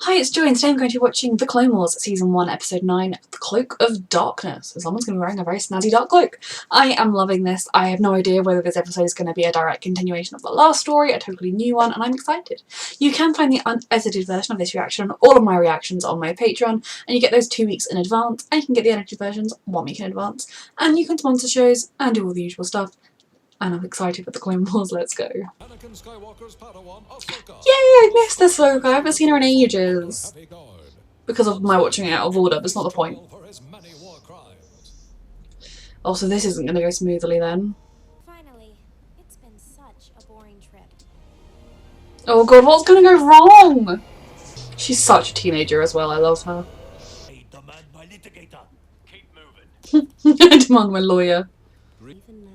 Hi, it's Joy, and today I'm going to be watching The Clone Wars Season 1, Episode 9, The Cloak of Darkness. Someone's going to be wearing a very snazzy dark cloak. I am loving this. I have no idea whether this episode is going to be a direct continuation of the last story, a totally new one, and I'm excited. You can find the unedited version of this reaction, all of my reactions on my Patreon, and you get those 2 weeks in advance, and you can get the edited versions 1 week in advance, and you can sponsor shows and do all the usual stuff. And I'm excited for The Clone Wars, let's go. Yay, I missed this Ahsoka, I haven't seen her in ages. Because of my watching it out of order, but it's not the point. Also, this isn't going to go smoothly then. Finally, it's been such a boring trip. Oh god, what's going to go wrong? She's such a teenager as well, I love her. I demand my litigator. Keep moving. I demand my lawyer. Even now,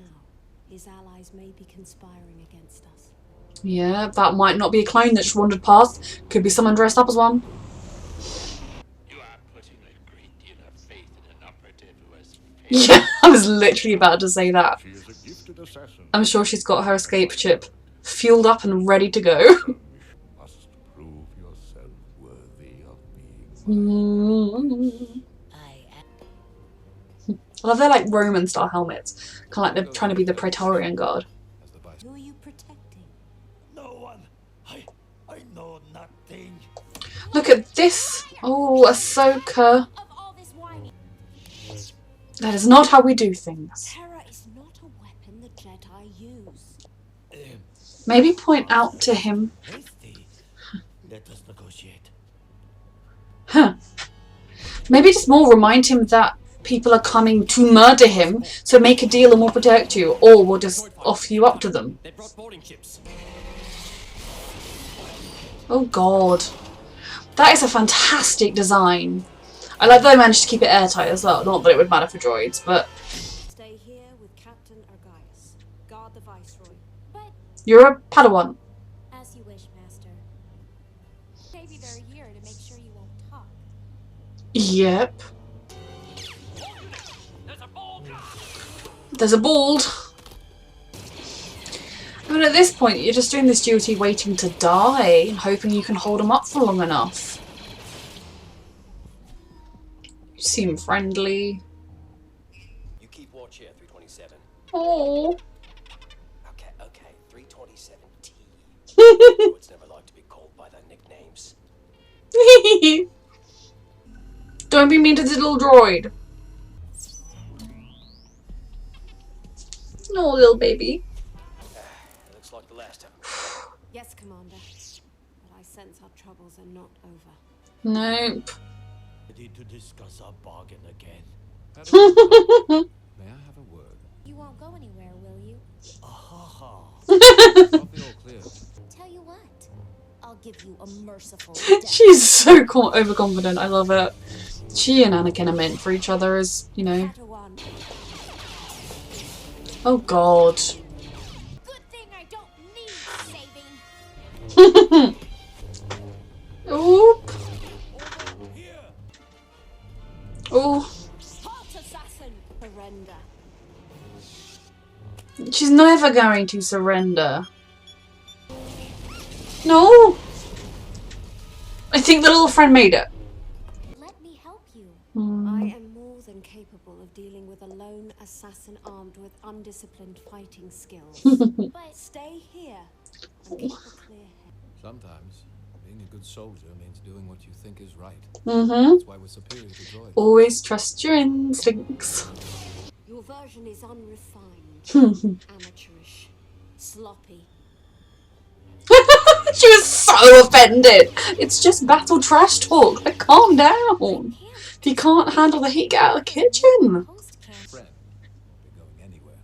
his allies may be conspiring against us. Yeah, that might not be a clone that just wandered past. Could be someone dressed up as one. You are putting a great deal of faith in an operative who has Yeah, I was literally about to say that. She is a gifted assassin. I'm sure she's got her escape chip fueled up and ready to go. Must prove yourself worthy of being I love their like Roman style helmets. Kind of like they're trying to be the Praetorian Guard. Who are you protecting? no one. I know nothing. Look at this! Oh, Ahsoka. Of all this whining, That is not how we do things. terror is not a weapon the Jedi use. Maybe point out to him. Hasty. Let us negotiate. Huh. Maybe just more remind him that people are coming to murder him, so make a deal and we'll protect you, or we'll just offer you up to them. They brought boarding ships. Oh god. That is a fantastic design. I like that they managed to keep it airtight as well. Not that it would matter for droids, but Stay here with Captain Argaius. Guard the Viceroy. But you're a Padawan. as you wish, Master. Maybe they're here to make sure you won't talk. Yep. There's a ball. There's a bald. I mean, at this point, you're just doing this duty waiting to die, and hoping you can hold him up for long enough. You seem friendly. You keep watch here, 327. Oh. Okay, 327T. Droids never like to be called by their nicknames. Don't be mean to the little droid. No, little baby. Looks like the last of them. Yes, Commander. But I sense our troubles are not over. Nope. Ready to discuss our bargain again. May I have a word? You won't go anywhere, will you? Ahaha. Something all clear. Tell you what, I'll give you a merciful death. She's so overconfident. I love it. She and Anakin are meant for each other, as you know. Padawan. Oh god. Good thing I don't need saving. Oop. Oh. Halt, assassin! Surrender. She's never going to surrender. No. I think the little friend made it. Let me help you. Hmm. I am more than capable of dealing with a lone assassin armed with undisciplined fighting skills. But stay here and keep a clear head. Sometimes being a good soldier means doing what you think is right. Mm-hmm. That's why we're superior to droids. Always trust your instincts. Your version is unrefined, amateurish, sloppy. She was so offended. It's just battle trash talk. Like, calm down. If you can't handle the heat, get out of the kitchen. Post camp. Friend, won't be going anywhere.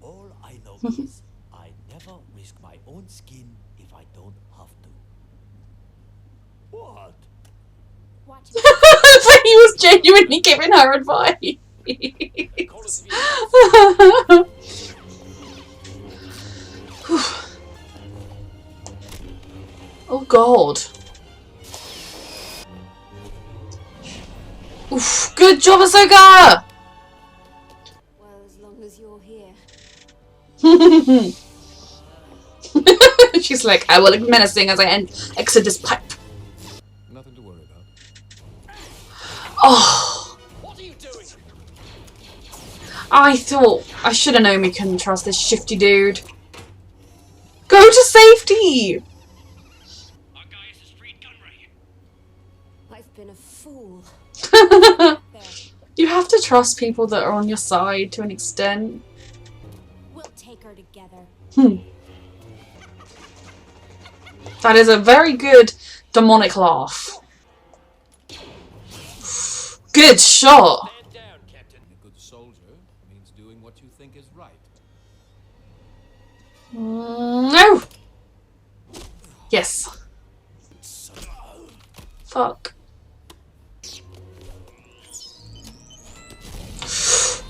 All I know is I never risk my own skin if I don't have to. What? Watch It's like he was genuinely giving her advice. Oh god. Oof, good job, Ahsoka! Well, as long as you're here. She's like, I will look menacing as I exit this pipe. nothing to worry about. Oh, What are you doing? I thought I should have known we couldn't trust this shifty dude. Go to safety! Our guy is a street gunray. I've been a fool. There. You have to trust people that are on your side to an extent. We'll take her together. That is a very good demonic laugh. Good shot! Stand down, Captain. Being a good soldier means doing what you think is right. No! Yes. Fuck.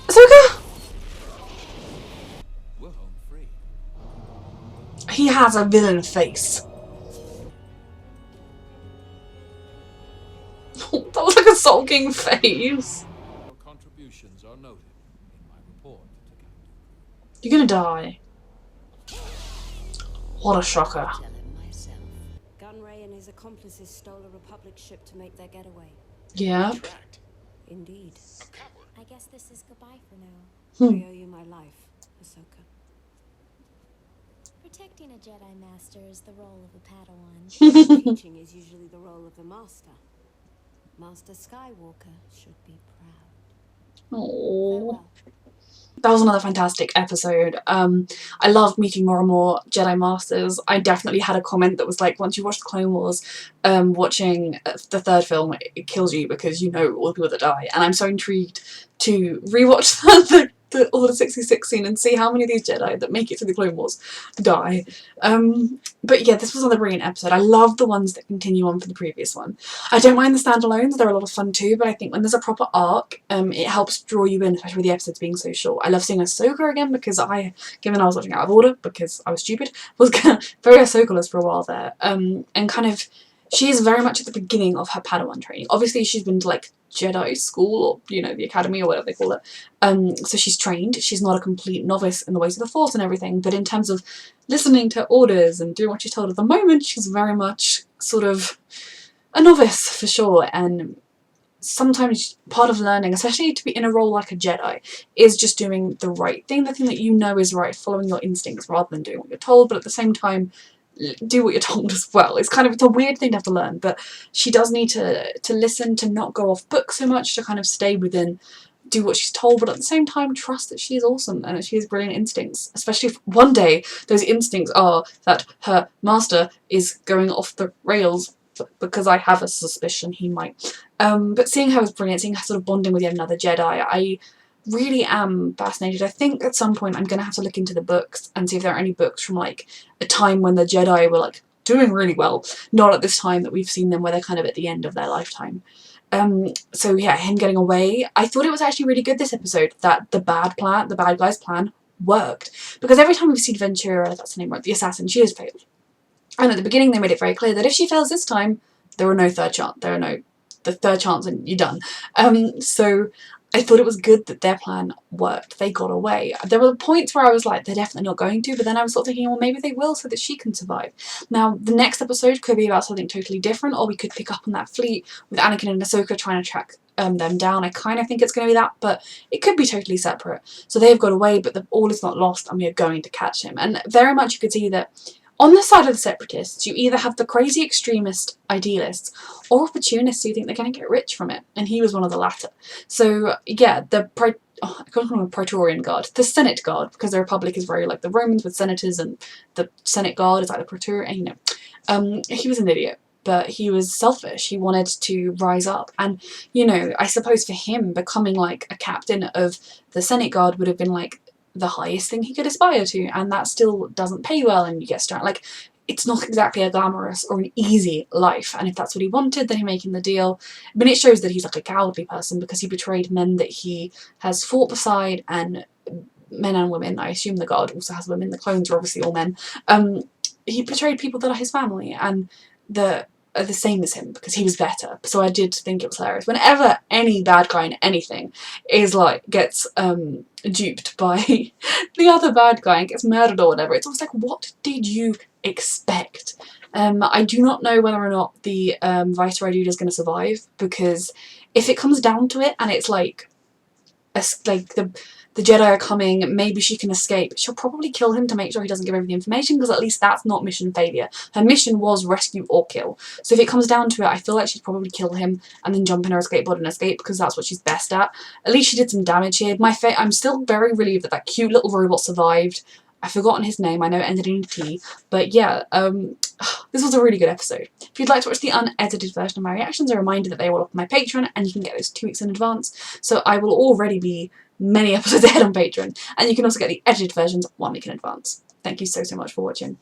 Ahsoka? We're home free. He has a villain face. That was like a sulking face. Your contributions are noted in my report to Count. You're gonna die. What a shocker. Tell him myself. Gunray and his accomplices stole a Republic ship to make their getaway. Yeah. Indeed. I guess this is goodbye for now. Hmm. I owe you my life, Ahsoka. Protecting a Jedi Master is the role of a Padawan. Teaching is usually the role of the Master. Master Skywalker should be proud. Oh. Farewell. That was another fantastic episode. I loved meeting more and more Jedi Masters. I definitely had a comment that was like, once you watch the Clone Wars, watching the third film, it kills you because you know all the people that die. And I'm so intrigued to rewatch the Order 66 scene and see how many of these Jedi that make it through the Clone Wars die. But yeah, this was another brilliant episode. I love the ones that continue on from the previous one. I don't mind the standalones, they're a lot of fun too, but I think when there's a proper arc, it helps draw you in, especially with the episodes being so short. I love seeing Ahsoka again because given I was watching out of order because I was stupid, was very Ahsoka-less for a while there. And kind of, she is very much at the beginning of her Padawan training. Obviously she's been to like Jedi school or, you know, the academy or whatever they call it. So she's trained. She's not a complete novice in the ways of the Force and everything, but in terms of listening to orders and doing what she's told at the moment, she's very much sort of a novice for sure. And sometimes part of learning, especially to be in a role like a Jedi, is just doing the right thing, the thing that you know is right, following your instincts rather than doing what you're told, but at the same time do what you're told as well. It's a weird thing to have to learn, but she does need to listen, to not go off book so much, to kind of stay within, do what she's told, but at the same time trust that she is awesome and that she has brilliant instincts, especially if one day those instincts are that her master is going off the rails, because I have a suspicion he might. But seeing her was brilliant, seeing her sort of bonding with yet another Jedi, I really am fascinated. I think at some point I'm going to have to look into the books and see if there are any books from like a time when the Jedi were like doing really well, not at this time that we've seen them where they're kind of at the end of their lifetime. So yeah, him getting away, I thought it was actually really good this episode that the bad guy's plan worked, because every time we've seen Ventura, that's the name right, the assassin, she has failed. And at the beginning they made it very clear that if she fails this time, there are no third chance, the third chance and you're done. So I thought it was good that their plan worked. They got away. There were points where I was like, they're definitely not going to, but then I was sort of thinking, well, maybe they will so that she can survive. Now, the next episode could be about something totally different, or we could pick up on that fleet with Anakin and Ahsoka trying to track them down. I kind of think it's going to be that, but it could be totally separate. So they've got away, but all is not lost, and we are going to catch him. And very much you could see that on the side of the separatists, you either have the crazy extremist idealists or opportunists who think they're going to get rich from it, and he was one of the latter. So yeah, I can't call him a Praetorian Guard, the Senate Guard, because the Republic is very like the Romans with senators, and the Senate Guard is like the Praetorian, you know. He was an idiot, but he was selfish. He wanted to rise up, and you know, I suppose for him becoming like a captain of the Senate Guard would have been like the highest thing he could aspire to, and that still doesn't pay well, and you get started like, it's not exactly a glamorous or an easy life, and if that's what he wanted, then he's making the deal. But it shows that he's like a cowardly person, because he betrayed men that he has fought beside, and men and women. I assume the Guard also has women, the clones are obviously all men. He betrayed people that are his family and that are the same as him, because he was better. So I did think it was hilarious. Whenever any bad guy in anything is like, gets duped by the other bad guy and gets murdered or whatever, it's always like, what did you expect? I do not know whether or not the Viceroy dude is going to survive, because if it comes down to it and it's like the Jedi are coming, maybe she can escape, she'll probably kill him to make sure he doesn't give over the information, because at least that's not mission failure. Her mission was rescue or kill. So if it comes down to it, I feel like she'd probably kill him and then jump in her escape pod and escape, because that's what she's best at. At least she did some damage here. I'm still very relieved that that cute little robot survived. I've forgotten his name, I know it ended in a T, but yeah, this was a really good episode. If you'd like to watch the unedited version of my reactions, a reminder that they are all up on my Patreon, and you can get those 2 weeks in advance, so I will already be many episodes ahead on Patreon, and you can also get the edited versions 1 week in advance. Thank you so much for watching.